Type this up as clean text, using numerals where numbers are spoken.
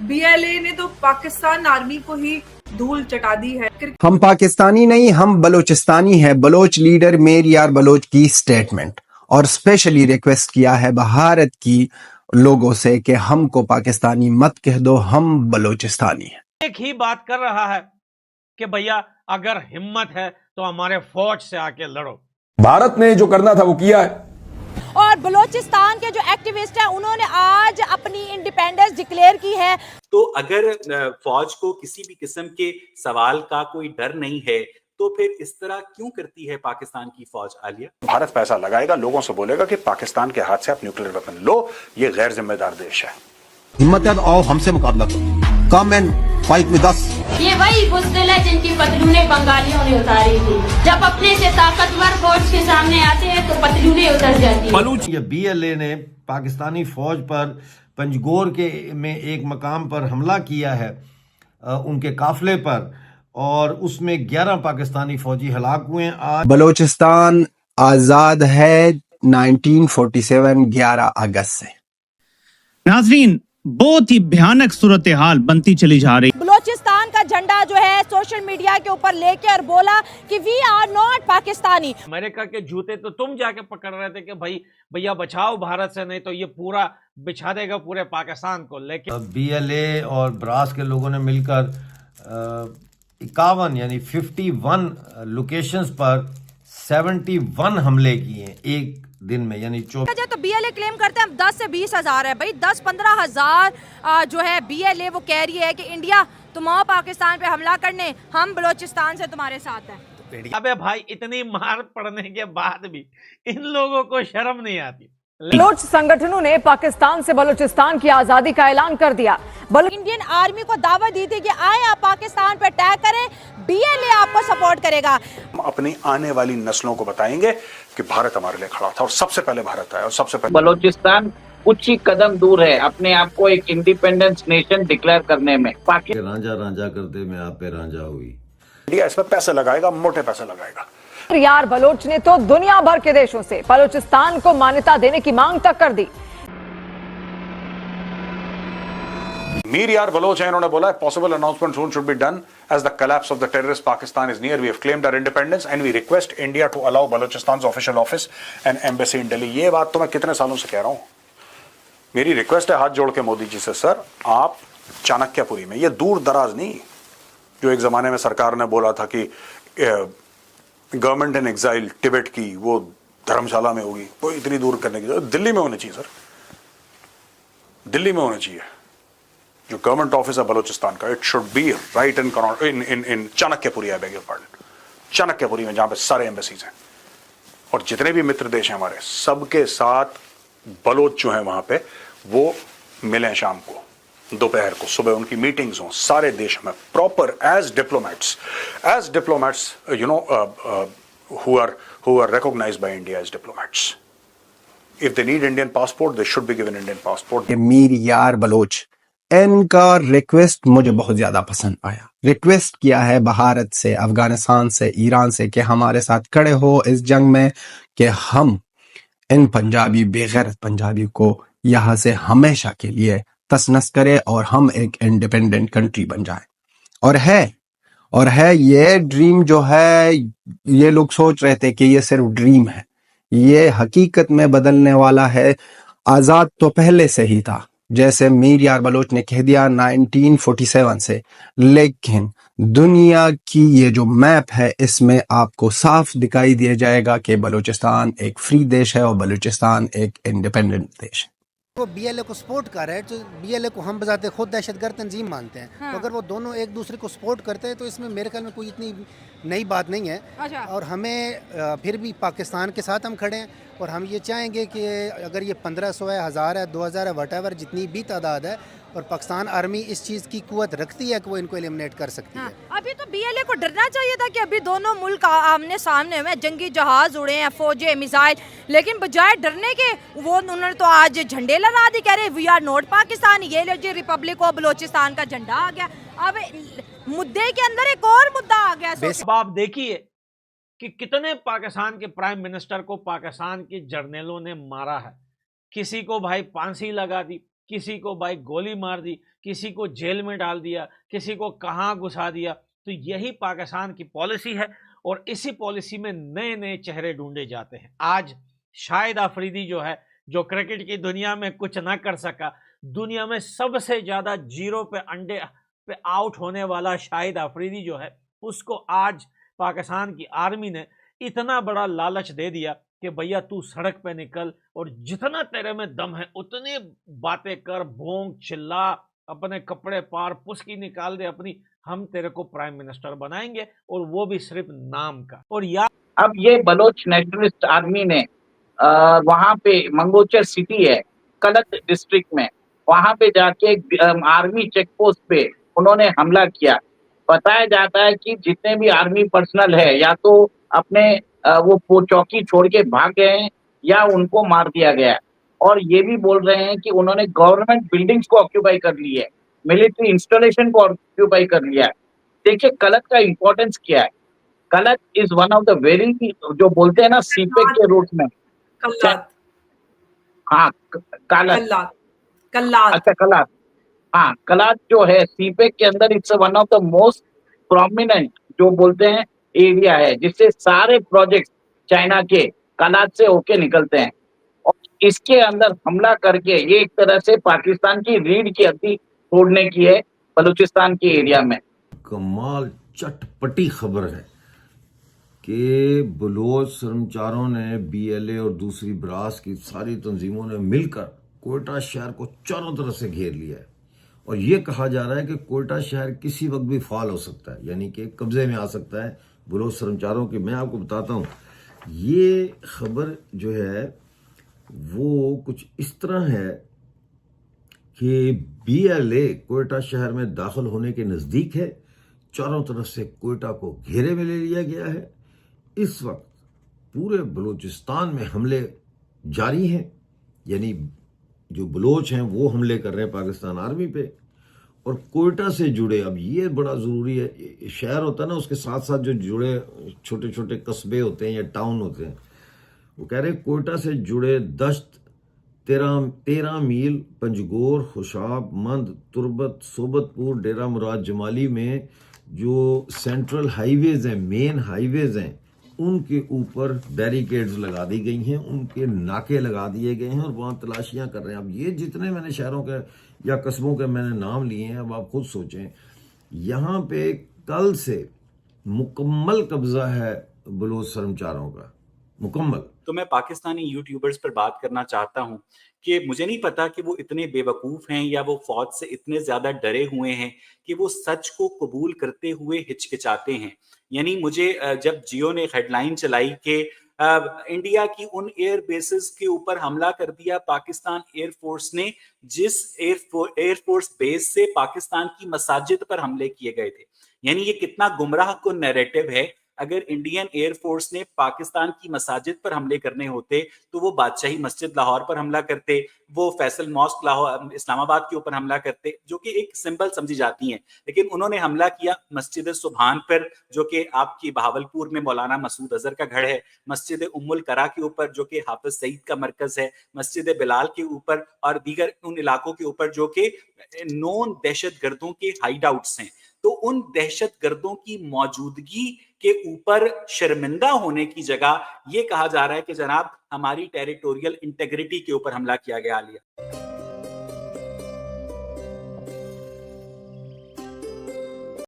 BLA ने तो Pakistan army को ही धूल चटा दी है। हम पाकिस्तानी नहीं, हम बलोचिस्तानी हैं। बलोच लीडर मीर यार बलोच की स्टेटमेंट, और स्पेशली रिक्वेस्ट किया है भारत की लोगों से कि हमको पाकिस्तानी मत कह दो, हम बलोचिस्तानी हैं। एक ही बात कर रहा है कि भैया अगर हिम्मत है तो हमारे फौज से आके लड़ो। भारत ने जो करना था वो किया है। और बलोचिस्तान के जो एक्टिविस्ट हैं उन्होंने आज अपनी इंडिपेंडेंस डिक्लेयर की है। तो अगर फौज को किसी भी किस्म के सवाल का कोई डर नहीं है तो फिर इस तरह क्यों करती है पाकिस्तान की फौज? आलिया, भारत पैसा लगाएगा, लोगों से बोलेगा कि पाकिस्तान के हाथ से आप न्यूक्लियर वेपन लो, ये गैर जिम्मेदार देश है। हिम्मत है तो आओ हमसे मुकाबला करो, come and fight with us. ये वही बुज़दिल है जिनकी पतलूनें बंगालियों ने उतारी थी। जब अपने से ताकतवर फौज के सामने आते हैं तो पतलूनें उतर जाती हैं। बलूच या बीएलए ने पाकिस्तानी फौज पर पंजगोर के में एक मकाम पर हमला किया है, उनके काफिले पर, और उसमें 11 पाकिस्तानी फौजी हलाक हुए। आज बलोचिस्तान आजाद है 1947 11 अगस्त से। नाजरीन, बहुत ही भयानक सूरत हाल बनती चली जा रही। बलोचिस्तान का झंडा जो है सोशल मीडिया के ऊपर लेके और बोला कि we are not Pakistani. America के जूते तो तुम जाके पकड़ रहे थे कि भाई भैया बचाओ भारत से, नहीं तो ये पूरा बिछा देगा पूरे पाकिस्तान को। लेकिन बीएलए और ब्रास के लोगों ने मिलकर 51 यानी 51 लोकेशंस पर 71 हमले किए हैं एक दिन में, यानी तो बीएलए क्लेम करते हैं 10 से 20 हजार है भाई, 10-15 हजार जो है बीएलए वो कह रही है कि इंडिया तुम आओ पाकिस्तान पे हमला करने, हम बलोचिस्तान से तुम्हारे साथ हैं। अबे भाई, इतनी मार पड़ने के बाद भी इन लोगों को शर्म नहीं आती। बलोच संगठनों ने पाकिस्तान से बलोचिस्तान की आजादी का ऐलान कर दिया। इंडियन आर्मी को दावत दी थी कि आए आप पाकिस्तान पे अटैक करें, बीएलए आपको सपोर्ट करेगा। हम अपनी आने वाली नस्लों को बताएंगे कि भारत हमारे लिए खड़ा था और सबसे पहले भारत आया और सबसे पहले। बलोचिस्तान कुछ ही कदम दूर है अपने आप को एक इंडिपेंडेंस नेशन डिक्लेयर करने में। रांझा रांझा करते में आप पे रांझा हुई। इंडिया इसमें पैसे लगाएगा, मोटे पैसे लगाएगा। यार बलोच ने तो दुनिया भर के देशों से बलोचिस्तान को मान्यता देने की मांग तक कर दी। मीर यार बलोच है, इन्होंने बोला है possible announcement soon should be done as the collapse of the terrorist Pakistan is near. We have claimed our independence and we request India to allow Balochistan official office and embassy in Delhi. ये बात तो मैं कितने सालों से कह रहा हूं। मेरी रिक्वेस्ट है हाथ जोड़ के मोदी जी से, सर आप चाणक्यपुरी में, ये दूर दराज नहीं, जो एक जमाने में सरकार ने बोला था कि गवर्नमेंट इन एग्जाइल टिबेट की वो धर्मशाला में होगी, वो इतनी दूर करने की जरूरत दिल्ली में होनी चाहिए सर, दिल्ली में होना चाहिए। जो गवर्नमेंट ऑफिस है बलोचिस्तान का, it should be right in Chanakyapuri, I beg your pardon, Chanakyapuri में, जहां पे सारे एम्बेसीज हैं और जितने भी मित्र देश हैं हमारे, सबके साथ बलोच जो है वहां पे वो मिलें शाम को, दोपहर को, सुबह उनकी मीटिंग्स हों सारे देश में proper as diplomats you know who are recognized by India as diplomats. If they need Indian passport, they should be given Indian passport. Mir यार बलोच, इनका रिक्वेस्ट मुझे बहुत ज्यादा पसंद आया। रिक्वेस्ट किया है भारत से, अफगानिस्तान से, ईरान से कि हमारे साथ खड़े हो इस जंग में, कि हम इन पंजाबी बेगैरत पंजाबी को यहाँ से हमेशा के लिए तसनस करे और हम एक इंडिपेंडेंट कंट्री बन जाए। और है ये ड्रीम जो है, ये लोग सोच रहे थे कि ये सिर्फ ड्रीम है, ये हकीकत में बदलने वाला है। आजाद तो पहले से ही था, जैसे मीर यार बलोच ने कह दिया 1947 से, लेकिन दुनिया की ये जो मैप है इसमें आपको साफ दिखाई दिया जाएगा कि बलूचिस्तान एक फ्री देश है और बलूचिस्तान एक इंडिपेंडेंट देश है। वो बीएलए को सपोर्ट कर रहे हैं, तो बीएलए को हम बजाते खुद दहशतगर्द तंजीम मानते हैं। हाँ। तो अगर वो दोनों एक दूसरे को सपोर्ट करते हैं तो इसमें मेरे ख्याल में कोई इतनी नई बात नहीं है। अच्छा। और हमें फिर भी पाकिस्तान के साथ हम खड़े हैं और हम ये चाहेंगे कि अगर ये 1500 है, 1000 है, 2000 है, वटेवर जितनी भी तादाद है, और पाकिस्तान आर्मी इस चीज़ की कुव्वत रखती है कि वो इनको एलिमिनेट कर सकती है। अभी तो बीएलए को डरना चाहिए था कि अभी दोनों मुल्क आमने सामने में, जंगी जहाज उड़े हैं, फौजें, मिसाइल, लेकिन बजाय डरने के वो उन्होंने तो आज झंडे लगा दिए, कह रहे वी आर नॉट पाकिस्तान, ये लो जी रिपब्लिक ऑफ बलोचिस्तान का झंडा आ गया। अब मुद्दे के अंदर एक और मुद्दा आ गया। अब आप देखिए कि कितने पाकिस्तान के प्राइम मिनिस्टर को पाकिस्तान के जर्नलों ने मारा है, किसी को भाई फांसी लगा दी, किसी को भाई गोली मार दी, किसी को जेल में डाल दिया, किसी को कहाँ घुसा दिया। तो यही पाकिस्तान की पॉलिसी है और इसी पॉलिसी में नए नए चेहरे ढूंढे जाते हैं। आज शाहिद अफरीदी जो है, जो क्रिकेट की दुनिया में कुछ ना कर सका, दुनिया में सबसे ज्यादा जीरो पे अंडे पे आउट होने वाला शाहिद अफरीदी जो है, उसको आज पाकिस्तान की आर्मी ने इतना बड़ा लालच दे दिया कि भैया तू सड़क पे निकल और जितना तेरे में दम है उतनी बातें कर, भोंग चिल्ला, अपने कपड़े पार पुस्की निकाल दे अपनी, हम तेरे को प्राइम मिनिस्टर बनाएंगे और वो भी सिर्फ नाम का। और यार अब ये बलोच नेशनलिस्ट आर्मी ने वहां पे मंगोचर सिटी है कलत डिस्ट्रिक्ट में, वहां पे जाके आर्मी चेक पोस्ट पे उन्होंने हमला किया। बताया जाता है कि जितने भी आर्मी पर्सनल है या तो अपने वो चौकी छोड़ के भाग गए हैं या उनको मार दिया गया है। और ये भी बोल रहे हैं कि उन्होंने गवर्नमेंट बिल्डिंग्स को ऑक्यूपाई कर ली है, मिलिट्री इंस्टॉलेशन को ऑक्यूपाई कर लिया है। देखिए कलत का इंपॉर्टेंस क्या है। कलत is one of the very, जो बोलते हैं ना सीपेक के रूट में, हाँ कलात, अच्छा कलात, हाँ कलात जो है सीपेक के अंदर it's one of the most prominent जो बोलते हैं एरिया है, जिससे सारे प्रोजेक्ट चाइना के कलात से होके निकलते हैं। और इसके अंदर हमला करके ये एक तरह से पाकिस्तान की रीढ़ की हड्डी तोड़ने की है बलूचिस्तान के एरिया में। कमाल चटपटी खबर है कि बलोच कर्मचारियों ने, बीएलए और दूसरी ब्रास की सारी तंजीमों ने मिलकर कोयटा शहर को चारों तरफ से घेर लिया है। और ये कहा जा रहा है कि कोयटा शहर किसी वक्त भी फाल हो सकता है, यानी कि कब्जे में आ सकता है बलोच कर्मचारियों की। मैं आपको बताता हूँ, ये खबर जो है वो कुछ इस तरह है कि बीएलए कोयटा शहर में दाखिल होने के नज़दीक है, चारों तरफ से कोयटा को घेरे में ले लिया गया है। इस वक्त पूरे बलूचिस्तान में हमले जारी हैं, यानी जो बलोच हैं वो हमले कर रहे हैं पाकिस्तान आर्मी पे। और कोयटा से जुड़े, अब ये बड़ा ज़रूरी है, शहर होता है ना, उसके साथ साथ जो जुड़े छोटे छोटे कस्बे होते हैं या टाउन होते हैं, वो कह रहे हैं कोयटा से जुड़े दश्त 13 मील, पंजगोर, खुशाब, मंद, तुरबत, सोबतपुर, डेरा मुराद जमाली में जो सेंट्रल हाईवेज हैं, मेन हाईवेज हैं, उनके ऊपर बैरिकेड्स लगा दी गई हैं, उनके नाके लगा दिए गए हैं और वहाँ तलाशियां कर रहे हैं। अब ये जितने मैंने शहरों के या कस्बों के मैंने नाम लिए हैं, अब आप खुद सोचें, यहाँ पे कल से मुकम्मल कब्जा है बलोच कर्मचारियों का, मुकम्मल। तो मैं पाकिस्तानी यूट्यूबर्स पर बात करना चाहता हूं कि मुझे नहीं पता कि वो इतने बेवकूफ हैं या वो फौज से इतने ज्यादा डरे हुए हैं कि वो सच को कबूल करते हुए हिचकिचाते हैं। यानी मुझे जब जियो ने हेडलाइन चलाई कि इंडिया की उन एयर बेसिस के ऊपर हमला कर दिया पाकिस्तान एयरफोर्स ने, जिस एयरफोर्स बेस से पाकिस्तान की मसाजिद पर हमले किए गए थे, यानी ये कितना गुमराह कुन नैरेटिव है। अगर इंडियन एयरफोर्स ने पाकिस्तान की मसाजिद पर हमले करने होते तो वो बादशाही मस्जिद लाहौर पर हमला करते, वो फैसल मॉस्क लाहौर इस्लामाबाद के ऊपर हमला करते, जो कि एक सिंबल समझी जाती हैं। लेकिन उन्होंने हमला किया मस्जिद सुभान पर, जो कि आपकी बहावलपुर में मौलाना मसूद अजहर का घर है, मस्जिद उम्मुल करा के ऊपर जो कि हाफिज सईद का मरकज है, मस्जिद बिलाल के ऊपर और दीगर उन इलाकों के ऊपर जो कि नॉन दहशत गर्दों के हाइड आउट्स हैं। तो उन दहशत गर्दों की मौजूदगी के ऊपर शर्मिंदा होने की जगह ये कहा जा रहा है कि जनाब हमारी टेरिटोरियल इंटेग्रिटी के ऊपर हमला किया गया।